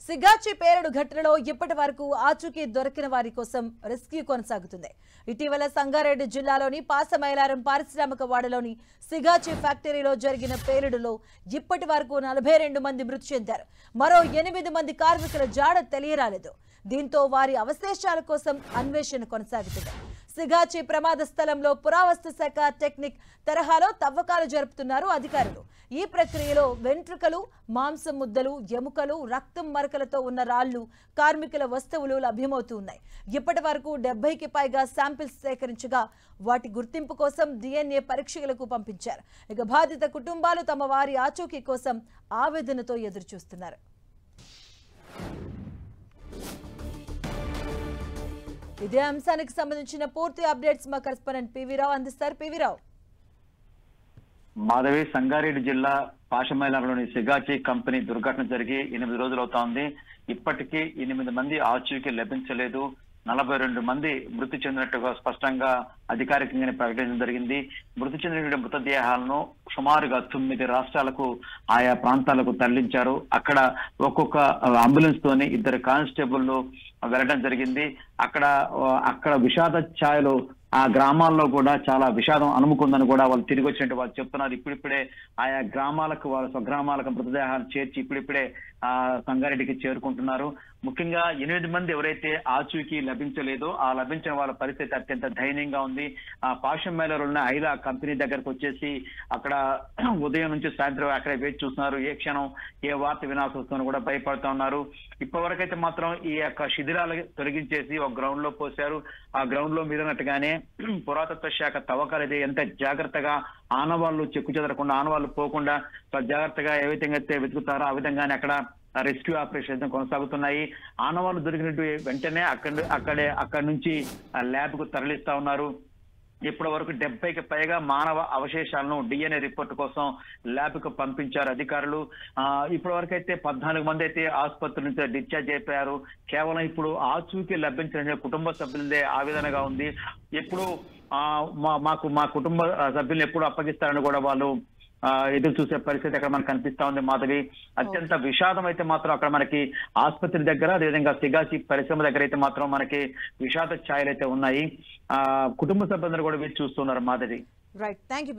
సిగాచి పేలుడు ఘటనలో ఇప్పటి వరకు ఆచూకీ దొరికిన వారి కోసం రెస్క్యూ కొనసాగుతుంది. ఇటీవల సంగారెడ్డి జిల్లాలోని పాసమైలారం పారిశ్రామిక వాడలోని సిగాచి ఫ్యాక్టరీలో జరిగిన పేలుడులో ఇప్పటి వరకు 42 మంది మృతి చెందారు. మరో 8 మంది కార్మికుల జాడ తెలియరాలేదు. దీంతో వారి అవశేషాల కోసం అన్వేషణ కొనసాగుతుంది. సిగాచి ప్రమాద స్థలంలో పురావస్తు శాఖ టెక్నిక్ తరహాలో తవ్వకాలు జరుపుతున్నారు అధికారులు. ఈ ప్రక్రియలో వెంట్రుకలు, మాంసం ముద్దలు, ఎముకలు, రక్తం మరకలతో ఉన్న రాళ్లు, కార్మికుల వస్తువులు లభ్యమవుతున్నాయి. ఇప్పటి వరకు 70కి పైగా శాంపిల్స్ సేకరించగా వాటి గుర్తింపు కోసం DNA పరీక్షలకు పంపించారు. ఇక బాధిత కుటుంబాలు తమ వారి ఆచూకీ కోసం ఆవేదనతో ఎదురుచూస్తున్నారు. ఇదే అంశానికి సంబంధించిన పూర్తి అప్డేట్స్ మా కరెస్పాండెంట్ పివి రావు అందిస్తారు. పివి రావు. మాధవి, సంగారెడ్డి జిల్లా పాషమైలారంలోని సిగాచి కంపెనీ దుర్ఘటన జరిగి 8 రోజులు అవుతా ఉంది. ఇప్పటికీ 8 మంది ఆచూకీ లభించలేదు. 42 మంది మృతి చెందినట్టుగా స్పష్టంగా అధికారికంగానే ప్రకటించడం జరిగింది. మృతి చెందిన మృతదేహాలను సుమారుగా 9 రాష్ట్రాలకు ఆయా ప్రాంతాలకు తరలించారు. అక్కడ ఒక్కొక్క అంబులెన్స్ తోని 2 కానిస్టేబుల్లు వెళ్ళడం జరిగింది. అక్కడ విషాద ఛాయలు ఆ గ్రామాల్లో కూడా చాలా విషాదం అనుముకుందని కూడా వాళ్ళు తిరిగి వచ్చినట్టు వాళ్ళు చెప్తున్నారు. ఇప్పుడిప్పుడే ఆయా గ్రామాలకు వాళ్ళ స్వగ్రామాలకు మృతదేహాలు చేర్చి ఇప్పుడిప్పుడే సంగారెడ్డికి చేరుకుంటున్నారు. ముఖ్యంగా 8 మంది ఎవరైతే ఆచూకీ లభించలేదో ఆ లభించిన వాళ్ళ పరిస్థితి అత్యంత దయనీయంగా ఉంది. ఆ పాషమైలారంలో ఉన్న ఐలా కంపెనీ దగ్గరకు వచ్చేసి అక్కడ ఉదయం నుంచి సాయంత్రం అక్కడే వేచి చూస్తున్నారు. ఏ క్షణం ఏ వార్త వినాల్సి వస్తుందని కూడా భయపడుతూ ఉన్నారు. ఇప్పటివరకైతే మాత్రం ఈ యొక్క శిథిలాలు తొలగించేసి ఒక గ్రౌండ్ లో పోశారు. ఆ గ్రౌండ్ లో మీదన్నట్టుగానే పురాతత్వ శాఖ తవ్వకాలు అయితే ఎంత జాగ్రత్తగా ఆనవాళ్లు చెక్కు చెదరకుండా ఆనవాళ్లు పోకుండా జాగ్రత్తగా ఏ విధంగా అయితే వెతుకుతారో ఆ విధంగానే అక్కడ రెస్క్యూ ఆపరేషన్ కొనసాగుతున్నాయి. ఆనవాళ్లు దొరికినట్టు వెంటనే అక్కడి నుంచి ల్యాబ్ కు తరలిస్తా ఉన్నారు. ఇప్పటి వరకు 70కి పైగా మానవ అవశేషాలను DNA రిపోర్ట్ కోసం ల్యాబ్ కు పంపించారు అధికారులు. ఇప్పటి వరకు అయితే 14 మంది అయితే ఆసుపత్రి నుంచి డిశ్చార్జ్ అయిపోయారు. కేవలం ఇప్పుడు ఆచూకీ లభించిన కుటుంబ సభ్యులదే ఆవేదనగా ఉంది. ఎప్పుడు మా కుటుంబ సభ్యులను ఎప్పుడు అప్పగిస్తారని కూడా వాళ్ళు ఎదురు చూసే పరిస్థితి అక్కడ మనకు కనిపిస్తా ఉంది. మాధవి, అత్యంత విషాదం అయితే మాత్రం అక్కడ మనకి ఆసుపత్రి దగ్గర అదేవిధంగా సిగాచి పరిశ్రమ దగ్గర అయితే మాత్రం మనకి విషాద ఛాయలు అయితే ఉన్నాయి. కుటుంబ సభ్యులందరూ కూడా వీరు చూస్తున్నారు. మాధవి. Right, thank you.